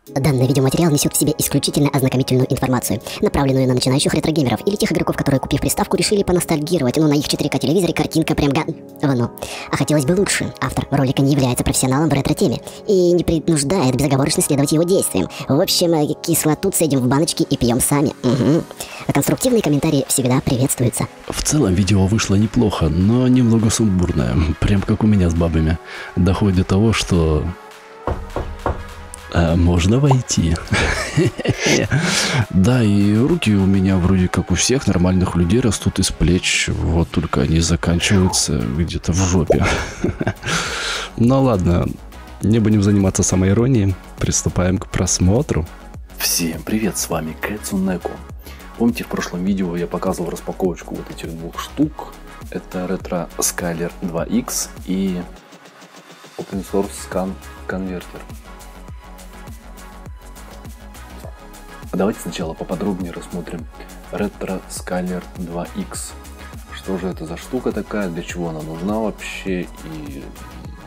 Данный видеоматериал несет в себе исключительно ознакомительную информацию, направленную на начинающих ретро-геймеров или тех игроков, которые, купив приставку, решили поностальгировать, но на их 4К телевизоре картинка прям говно. А хотелось бы лучше. Автор ролика не является профессионалом в ретро-теме и не принуждает безоговорочно следовать его действиям. В общем, кислоту цедим в баночки и пьем сами. Угу. Конструктивные комментарии всегда приветствуются. В целом видео вышло неплохо, но немного сумбурное. Прям как у меня с бабами. Доходит до того, что... можно войти. Да, и руки у меня вроде как у всех нормальных людей растут из плеч. Вот только они заканчиваются где-то в жопе. Ну ладно, не будем заниматься самоиронией. Приступаем к просмотру. Всем привет, с вами Кэцунеко. Помните, в прошлом видео я показывал распаковочку вот этих двух штук. Это Retro Scaler 2X и Open Source Scan Converter. Давайте сначала поподробнее рассмотрим Retro Scaler 2X. Что же это за штука такая, для чего она нужна вообще и,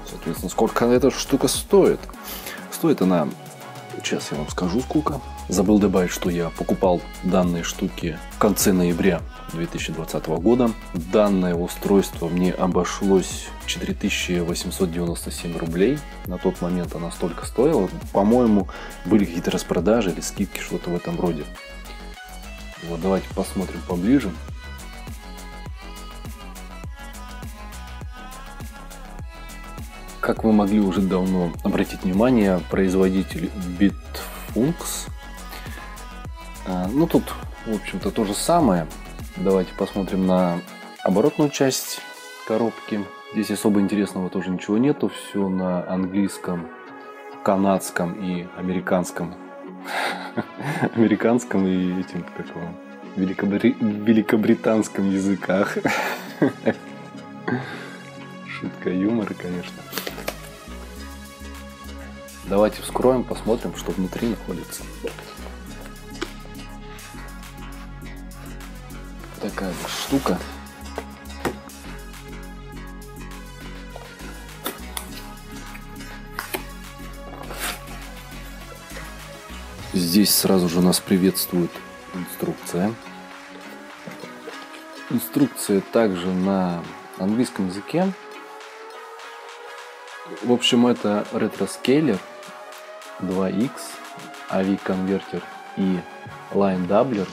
соответственно, сколько эта штука стоит. Стоит она, сейчас я вам скажу сколько. Забыл добавить, что я покупал данные штуки в конце ноября 2020 года. Данное устройство мне обошлось 4897 рублей. На тот момент она столько стоила. По-моему, были какие-то распродажи или скидки, что-то в этом роде. Вот, давайте посмотрим поближе. Как вы могли уже давно обратить внимание, производитель Bitfunks. Ну тут, в общем-то, то же самое. Давайте посмотрим на оборотную часть коробки. Здесь особо интересного тоже ничего нету. Все на английском, канадском и американском. Американском и этим, как его, великобританском языках. Шутка юмора, конечно. Давайте вскроем, посмотрим, что внутри находится. Такая вот штука. Здесь сразу же нас приветствует инструкция. Инструкция также на английском языке. В общем, это Retro Scaler 2X, AV Converter и Line Doubler.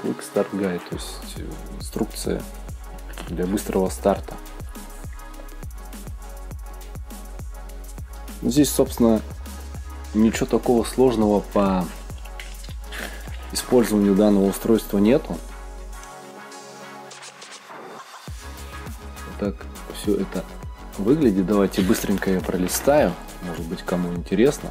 Quick Start Guide, то есть инструкция для быстрого старта. Здесь, собственно, ничего такого сложного по использованию данного устройства нету. Вот так все это выглядит. Давайте быстренько я пролистаю, может быть, кому интересно.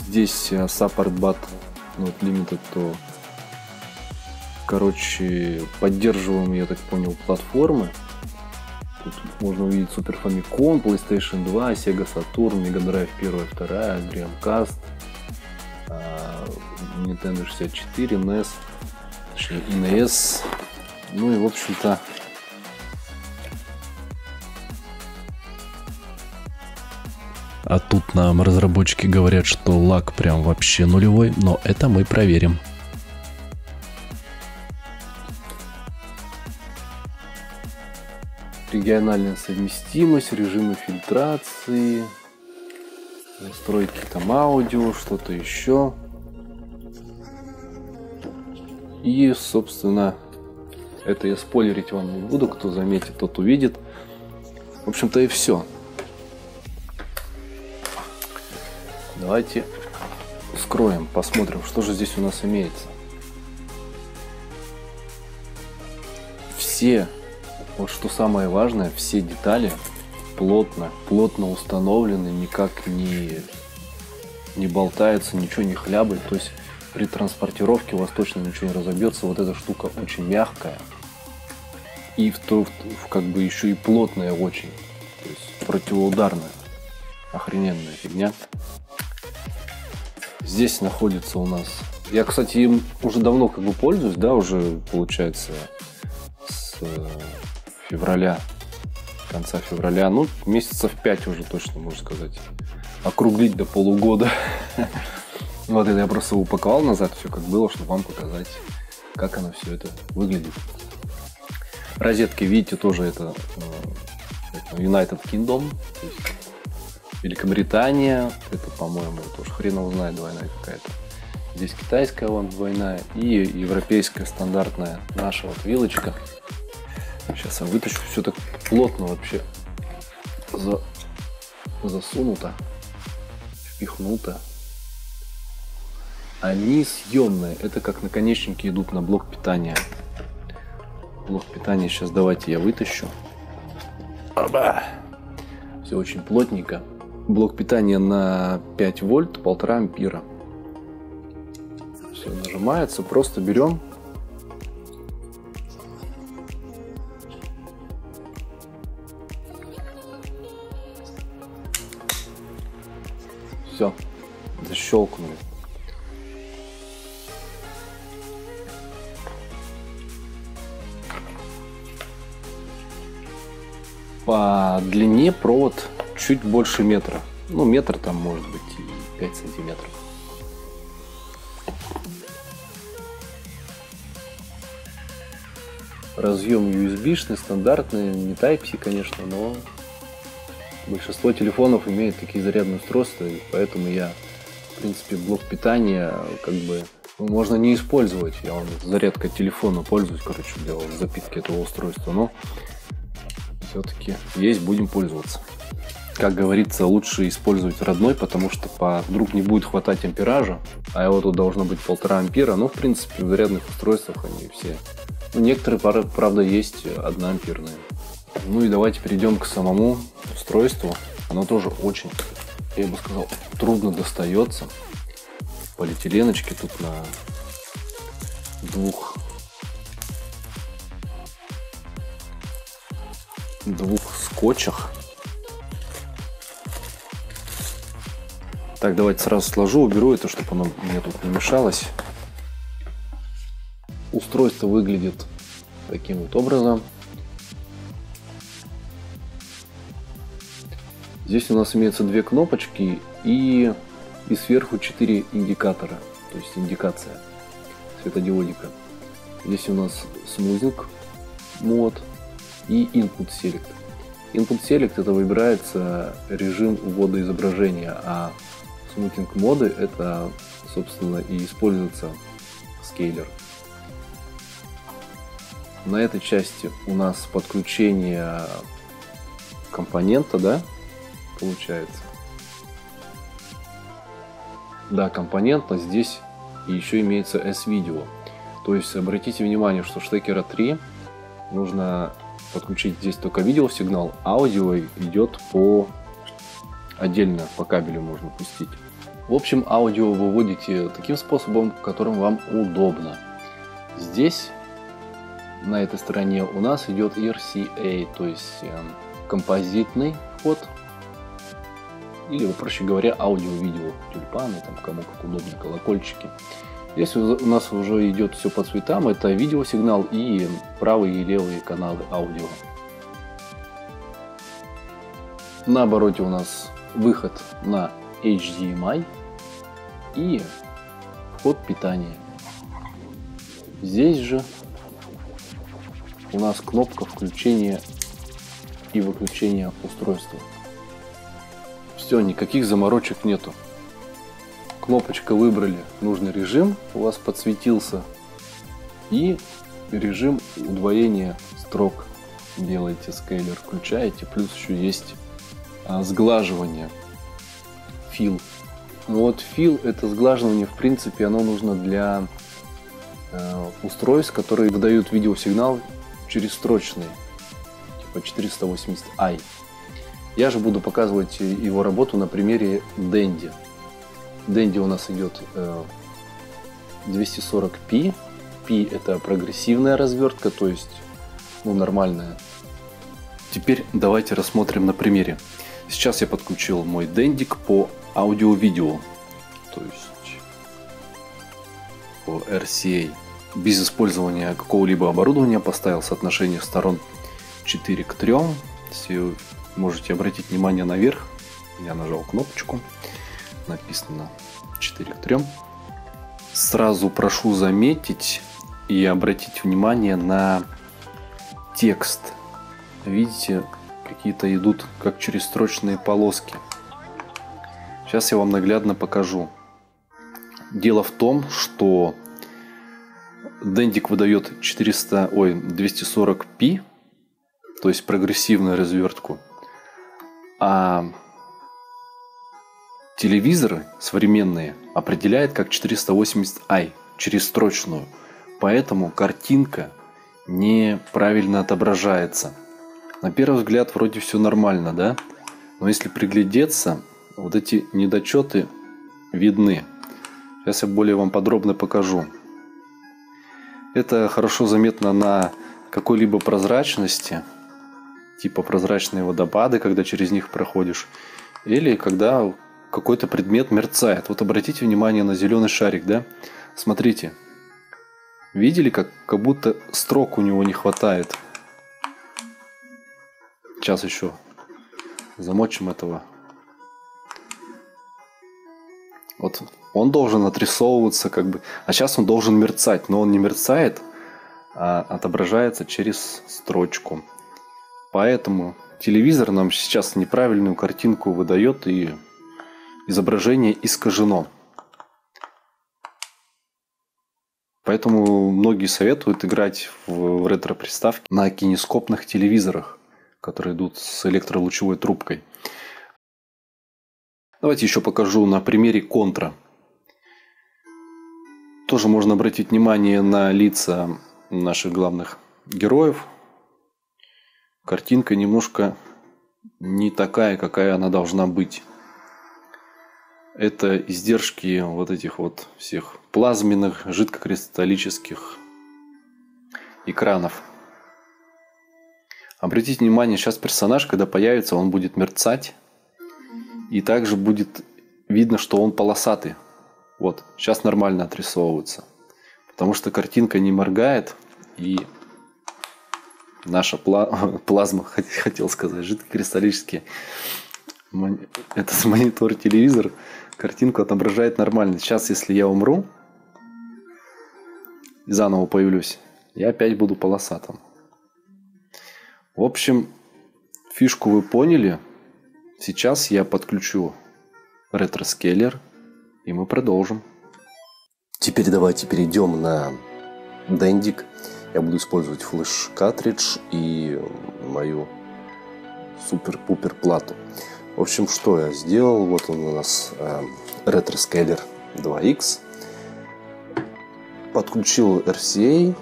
Здесь Support Button Not Limited, то, короче, поддерживаем, я так понял, платформы. Тут можно увидеть Super Famicom, PlayStation 2, Sega Saturn, Mega Drive 1, 2, Dreamcast, Nintendo 64, NES, точнее NES. Ну и, в общем-то, А тут нам разработчики говорят, что лаг прям вообще нулевой, но это мы проверим. региональная совместимость, режимы фильтрации, настройки там аудио, что-то еще. И, собственно, это я спойлерить вам не буду. Кто заметит, тот увидит. В общем-то и все. Давайте вскроем, посмотрим, что же здесь у нас имеется. Все, вот что самое важное, все детали плотно установлены, никак не болтается, ничего не хлябает. То есть при транспортировке у вас точно ничего не разобьется. Вот эта штука очень мягкая и как бы еще и плотная очень. То есть противоударная. Охрененная фигня. Здесь находится у нас... Я, кстати, им уже давно как бы пользуюсь, да, уже получается с февраля, конца февраля, ну, месяцев 5 уже точно, можно сказать. Округлить до полугода. Вот это я просто упаковал назад все как было, чтобы вам показать, как оно все это выглядит. Розетки, видите, тоже это United Kingdom, то есть Великобритания, это, по-моему, тоже хрен его знает, двойная какая-то. Здесь китайская вон двойная и европейская стандартная наша вот вилочка. Сейчас я вытащу, все так плотно вообще засунуто, впихнуто. Они съемные, это как наконечники идут на блок питания. Блок питания сейчас давайте я вытащу. Оба! Все очень плотненько. Блок питания на 5 вольт, 1,5 ампера. Все нажимается, просто берем. Все, защелкнули. По длине провод чуть больше метра. Ну, метр там может быть и 5 сантиметров. Разъем USB-шный, стандартный, не Type-C, конечно, но большинство телефонов имеет такие зарядные устройства, и поэтому я, в принципе, блок питания как бы можно не использовать. Я зарядкой телефона пользуюсь, короче, для запитки этого устройства, но все-таки есть, будем пользоваться. Как говорится, лучше использовать родной, потому что вдруг не будет хватать ампеража, а его тут должно быть 1,5 ампера. Но в принципе в зарядных устройствах они все. Ну, некоторые, правда, есть 1 амперные. Ну и давайте перейдем к самому устройству. Оно тоже очень, я бы сказал, трудно достается. Полиэтиленочки тут на двух скотчах. Так, давайте сразу сложу, уберу это, чтобы оно мне тут не мешалось. Устройство выглядит таким вот образом. Здесь у нас имеются 2 кнопочки и сверху 4 индикатора, то есть индикация светодиодика. Здесь у нас Smoothing мод и Input Select. Input Select это выбирается режим ввода изображения, а Smoothing моды это, собственно, и используется скейлер. На этой части у нас подключение компонента, да, получается. Да, компонента здесь и еще имеется S-Video. То есть обратите внимание, что штекера 3 нужно подключить здесь только видеосигнал, аудио идет отдельно по кабелю можно пустить. В общем, аудио вы вводите таким способом, которым вам удобно. Здесь на этой стороне у нас идет RCA, то есть композитный вход, или, проще говоря, аудио-видео, тюльпаны, там кому как удобно, колокольчики. Здесь у нас уже идет все по цветам, это видеосигнал и правые и левые каналы аудио. На обороте у нас выход на HDMI и вход питания. Здесь же у нас кнопка включения и выключения устройства. Все, никаких заморочек нету. Кнопочка выбрали нужный режим, у вас подсветился, и режим удвоения строк делаете, скейлер включаете, плюс еще есть сглаживание, fill. Ну вот fill, это сглаживание, в принципе, оно нужно для устройств, которые выдают видеосигнал через строчные, типа 480i. Я же буду показывать его работу на примере Dendy. Dendy у нас идет 240p. P это прогрессивная развертка, то есть нормальная. Теперь давайте рассмотрим на примере. Сейчас я подключил мой Dendy по аудио-видео, то есть по RCA. без использования какого-либо оборудования поставил соотношение сторон 4 к 3. Если вы можете обратить внимание наверх, я нажал кнопочку, написано 4 к 3. Сразу прошу заметить и обратить внимание на текст. Видите, какие-то идут как черестрочные полоски. Сейчас я вам наглядно покажу. Дело в том, что Dendiq выдает 240p, то есть прогрессивную развертку, а телевизоры современные определяет как 480i, черестрочную. Поэтому картинка неправильно отображается. На первый взгляд вроде все нормально, да? Но если приглядеться, вот эти недочеты видны. Сейчас я более вам подробно покажу. Это хорошо заметно на какой-либо прозрачности, типа прозрачные водопады, когда через них проходишь, или когда какой-то предмет мерцает. Вот обратите внимание на зеленый шарик, да? Смотрите. Видели, как будто строк у него не хватает? Сейчас еще замочим этого. Вот он должен отрисовываться как бы. А сейчас он должен мерцать. Но он не мерцает, а отображается через строчку. Поэтому телевизор нам сейчас неправильную картинку выдает, и изображение искажено. Поэтому многие советуют играть в ретро-приставки на кинескопных телевизорах, которые идут с электролучевой трубкой. Давайте еще покажу на примере Contra. Тоже можно обратить внимание на лица наших главных героев. Картинка немножко не такая, какая она должна быть. Это издержки вот этих вот всех плазменных, жидкокристаллических экранов. Обратите внимание, сейчас персонаж, когда появится, он будет мерцать. И также будет видно, что он полосатый. Вот, сейчас нормально отрисовывается. Потому что картинка не моргает. И наша плазма, хотел сказать, жидкокристаллический этот монитор-телевизор картинку отображает нормально. Сейчас, если я умру и заново появлюсь, я опять буду полосатым. В общем, фишку вы поняли. Сейчас я подключу ретроскейлер, и мы продолжим. Теперь давайте перейдем на Dendiq. Я буду использовать флеш-картридж и мою супер-пупер плату. В общем, что я сделал? Вот он у нас ретроскейлер 2X. Подключил RCA.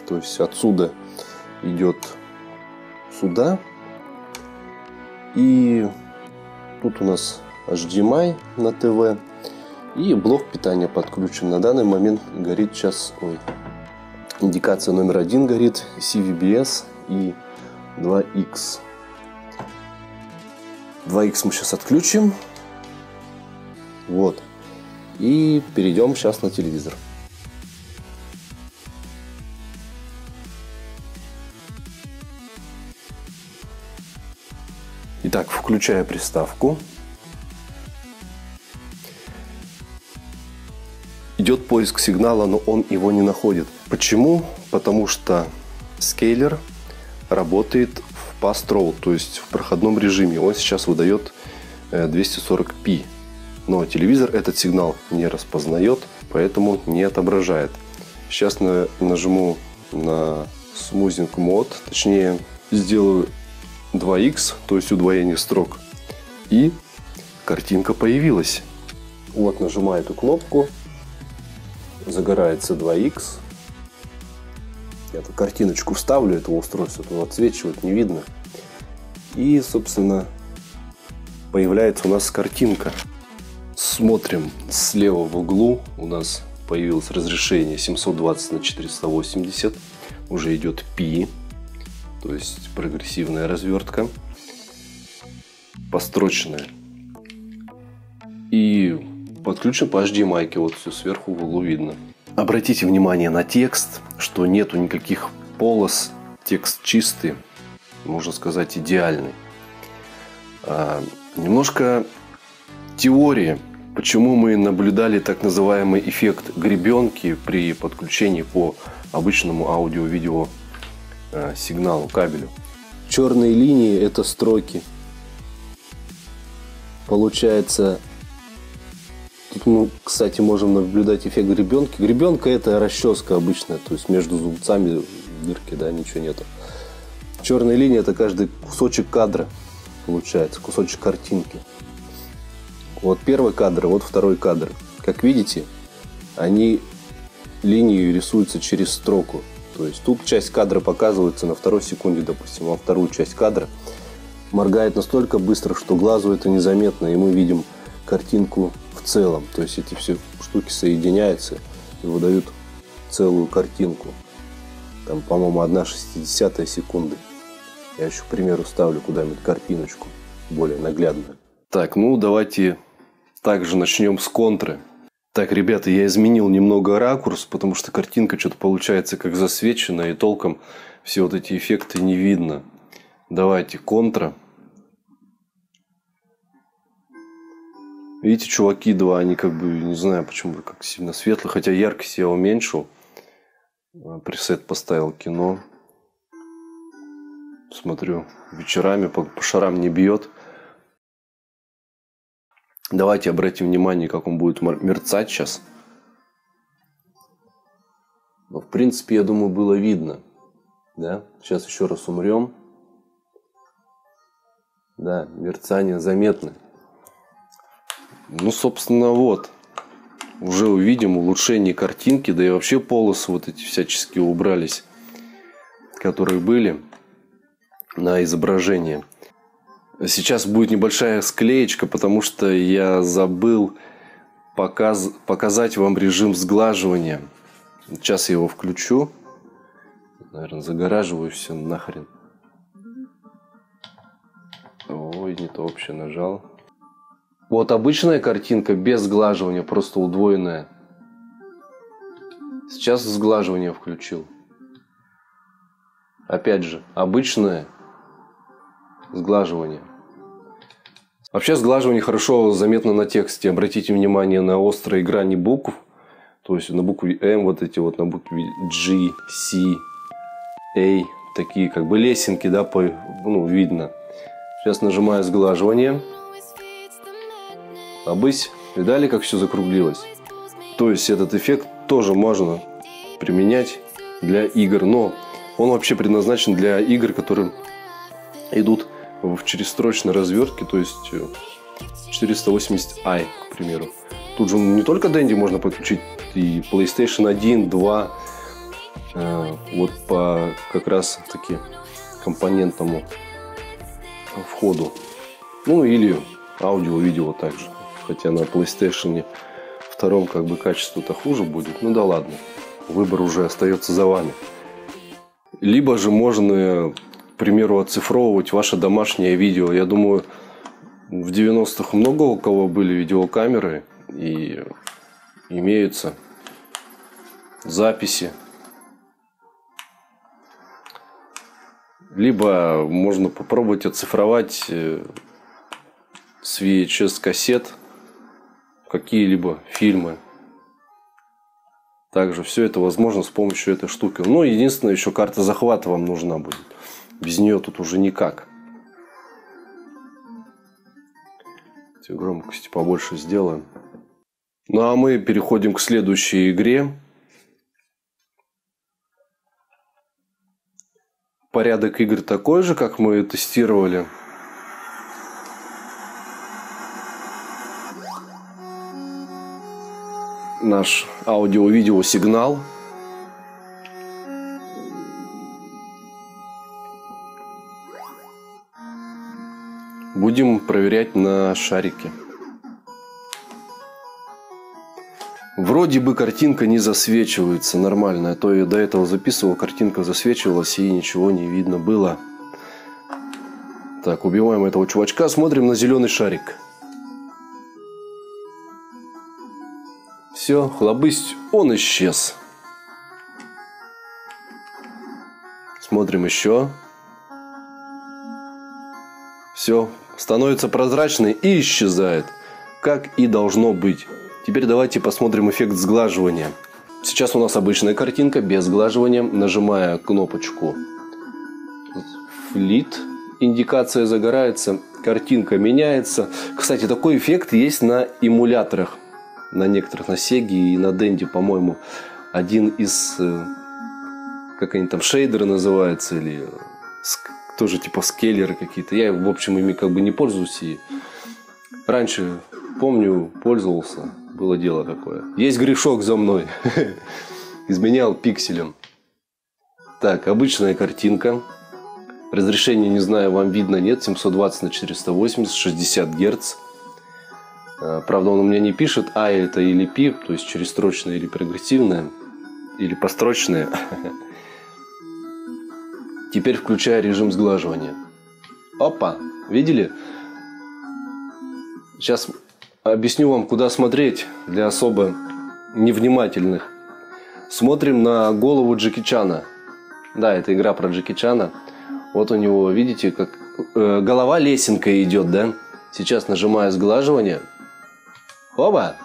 То есть отсюда идет сюда. И тут у нас HDMI на ТВ. И блок питания подключен. На данный момент горит сейчас... индикация номер 1 горит. CVBS и 2X. 2X мы сейчас отключим. Вот. И перейдем сейчас на телевизор. Итак, включаю приставку. Идет поиск сигнала, но он его не находит. Почему? Потому что скейлер работает в Pass Through, то есть в проходном режиме. Он сейчас выдает 240p. Но телевизор этот сигнал не распознает, поэтому не отображает. Сейчас нажму на Smoothing Mode, точнее сделаю 2X, то есть удвоение строк. И картинка появилась. Вот, нажимаю эту кнопку. Загорается 2X. Я эту картиночку вставлю, этого устройства, то отсвечивает, не видно. И, собственно, появляется у нас картинка. Смотрим слева в углу. У нас появилось разрешение 720 на 480. Уже идет P, то есть прогрессивная развертка. Построченная. И подключен по HDMI, вот все сверху в углу видно. Обратите внимание на текст, что нету никаких полос, текст чистый, можно сказать, идеальный. Немножко теории, почему мы наблюдали так называемый эффект гребенки при подключении по обычному аудио-видео сигналу, кабелю. Черные линии – это строки. Получается, тут мы, кстати, можем наблюдать эффект гребенки. Гребенка – это расческа обычная, то есть между зубцами дырки, да, ничего нету. Черная линия – это каждый кусочек кадра, получается, кусочек картинки. Вот первый кадр, вот второй кадр. Как видите, они линию рисуются через строку. То есть тут часть кадра показывается на второй секунде, допустим, а вторую часть кадра моргает настолько быстро, что глазу это незаметно, и мы видим картинку в целом. То есть эти все штуки соединяются и выдают целую картинку. Там, по-моему, 1/60 секунды. Я еще, к примеру, ставлю куда-нибудь картиночку более наглядную. Так, ну давайте также начнем с контры. Так, ребята, я изменил немного ракурс, потому что картинка что-то получается как засвеченная, и толком все вот эти эффекты не видно. Давайте контра. Видите, чуваки два, они как бы, не знаю почему, как сильно светлые, хотя яркость я уменьшил. Пресет поставил кино. Смотрю, вечерами по шарам не бьет. Давайте обратим внимание, как он будет мерцать сейчас. Но, в принципе, я думаю, было видно. Да? Сейчас еще раз умрем. Да, мерцание заметно. Ну, собственно, вот. Уже увидим улучшение картинки. Да и вообще полосы вот эти всяческие убрались, которые были на изображении. Сейчас будет небольшая склеечка, потому что я забыл показать вам режим сглаживания. Сейчас я его включу. Наверное, загораживаю все нахрен. Ой, не то вообще нажал. Вот обычная картинка без сглаживания, просто удвоенная. Сейчас сглаживание включил. Опять же, обычное сглаживание. Вообще сглаживание хорошо заметно на тексте. Обратите внимание на острые грани букв. То есть на букве М вот эти вот, на букве G, C, A. Такие как бы лесенки, да, видно. Сейчас нажимаю сглаживание. Обысь. Видали, как все закруглилось? То есть этот эффект тоже можно применять для игр. Но он вообще предназначен для игр, которые идут в четырехстрочной развертке, то есть 480i, к примеру. Тут же не только Dendy можно подключить, и PlayStation 1, 2, вот по как раз таки компонентному входу. Ну или аудио-видео также. Хотя на PlayStation 2 как бы качество-то хуже будет. Ну да ладно. Выбор уже остается за вами. Либо же можно, к примеру, оцифровывать ваше домашнее видео. Я думаю, в 90-х много у кого были видеокамеры и имеются записи. Либо можно попробовать оцифровать с VHS-кассет какие-либо фильмы. Также все это возможно с помощью этой штуки. Но единственное, еще карта захвата вам нужна будет. Без нее тут уже никак. Громкости побольше сделаем. Ну а мы переходим к следующей игре. Порядок игр такой же, как мы тестировали. Наш аудио-видео сигнал. Будем проверять на шарике. Вроде бы картинка не засвечивается нормально. А то я до этого записывал, картинка засвечивалась и ничего не видно было. Так, убиваем этого чувачка. Смотрим на зеленый шарик. Все, хлобысь, он исчез. Смотрим еще. Все, становится прозрачной и исчезает. Как и должно быть. Теперь давайте посмотрим эффект сглаживания. Сейчас у нас обычная картинка без сглаживания. Нажимая кнопочку Flip, индикация загорается, картинка меняется. Кстати, такой эффект есть на эмуляторах. На некоторых, на Sega и на Dendy, по-моему. Один из, как они там, шейдеры называются, или тоже типа скейлеры какие-то. Я, в общем, ими как бы не пользуюсь. И раньше, помню, пользовался. Было дело такое. Есть грешок за мной. Изменял пикселем. Так, обычная картинка. Разрешение, не знаю, вам видно, нет. 720 на 480, 60 Гц. Правда, он у меня не пишет, а это или пи, то есть черестрочное или прогрессивное, или построчное. Теперь включаю режим сглаживания. Опа! Видели? Сейчас объясню вам, куда смотреть для особо невнимательных. Смотрим на голову Джеки Чана. Да, это игра про Джеки Чана. Вот у него, видите, как голова лесенкой идет, да? Сейчас нажимаю сглаживание. Оба!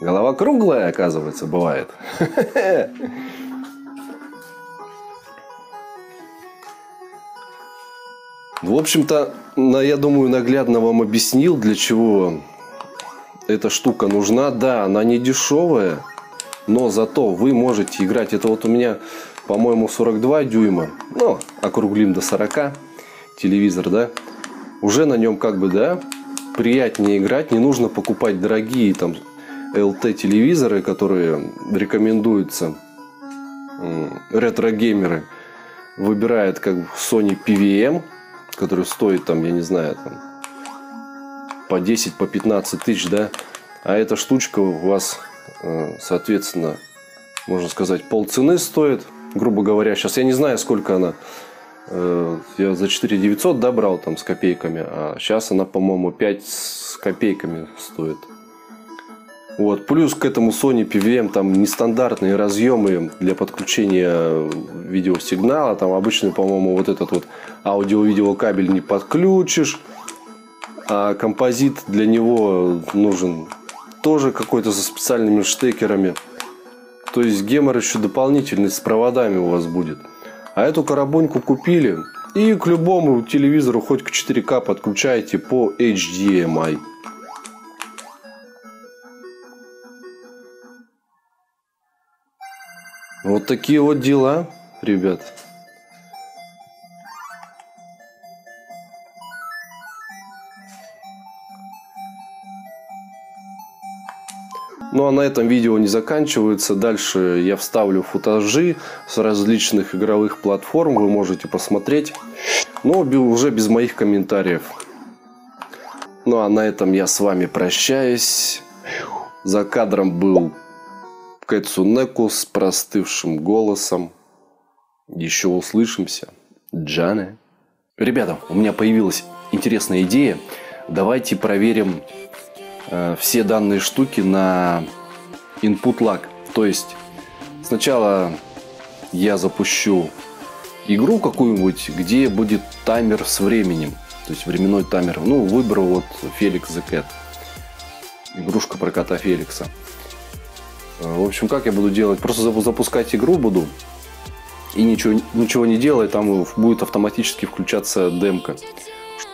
Голова круглая, оказывается, бывает. В общем-то, я думаю, наглядно вам объяснил, для чего эта штука нужна. Да, она не дешевая, но зато вы можете играть. Это вот у меня, по-моему, 42 дюйма. Ну, округлим до 40. Телевизор, да. Уже на нем как бы, да, приятнее играть. Не нужно покупать дорогие там LT-телевизоры, которые рекомендуются. Ретро-геймеры выбирают как Sony PVM, который стоит там, я не знаю, там по 10, по 15 тысяч, да. А эта штучка у вас, соответственно, можно сказать, полцены стоит, грубо говоря. Сейчас я не знаю, сколько она. Я за 4900, да, брал там с копейками, а сейчас она, по-моему, 5 с копейками стоит. Вот. Плюс к этому Sony PVM там нестандартные разъемы для подключения видеосигнала. Там обычный, по-моему, вот этот вот аудио-видео кабель не подключишь. А композит для него нужен тоже какой-то со специальными штекерами. То есть гемор еще дополнительный с проводами у вас будет. А эту коробоньку купили и к любому телевизору хоть к 4К подключаете по HDMI. Вот такие вот дела, ребят. Ну а на этом видео не заканчивается. Дальше я вставлю футажи с различных игровых платформ. Вы можете посмотреть. Но уже без моих комментариев. Ну а на этом я с вами прощаюсь. За кадром был Кэцунеку с простывшим голосом. Еще услышимся. Джане. Ребята, у меня появилась интересная идея. Давайте проверим все данные штуки на input lag. То есть сначала я запущу игру какую-нибудь, где будет таймер с временем. То есть временной таймер. Ну, выберу вот Felix the Cat. Игрушка про кота Феликса. В общем, как я буду делать? Просто запускать игру буду. И ничего не делая, там будет автоматически включаться демка.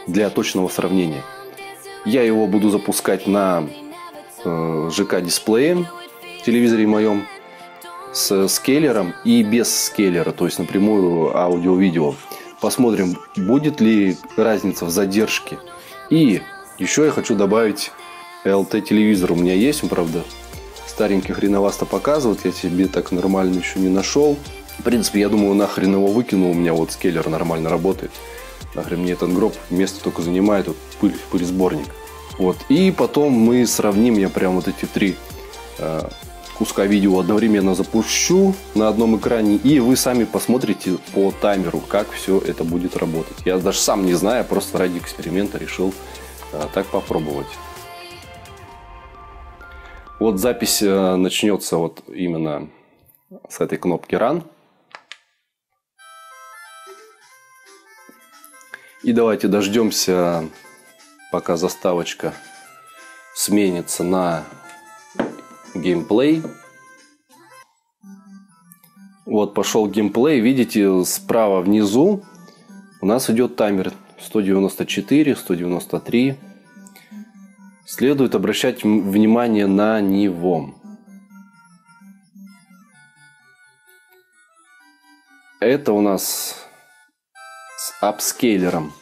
Для точного сравнения. Я его буду запускать на ЖК-дисплее, телевизоре моем, с скейлером и без скейлера, то есть напрямую аудио-видео. Посмотрим, будет ли разница в задержке. И еще я хочу добавить LT-телевизор. У меня есть, он, правда, старенький хреновасто показывает. Я себе так нормально еще не нашел. В принципе, я думаю, нахрен его выкину. У меня вот скейлер нормально работает. Нахрен мне этот гроб место только занимает, вот пыль-сборник. Вот. И потом мы сравним, я прям вот эти три куска видео одновременно запущу на одном экране. И вы сами посмотрите по таймеру, как все это будет работать. Я даже сам не знаю, просто ради эксперимента решил так попробовать. Вот запись начнется вот именно с этой кнопки Run. И давайте дождемся, пока заставочка сменится на геймплей. Вот пошел геймплей. Видите, справа внизу у нас идет таймер 194, 193. Следует обращать внимание на него. Это у нас с апскейлером.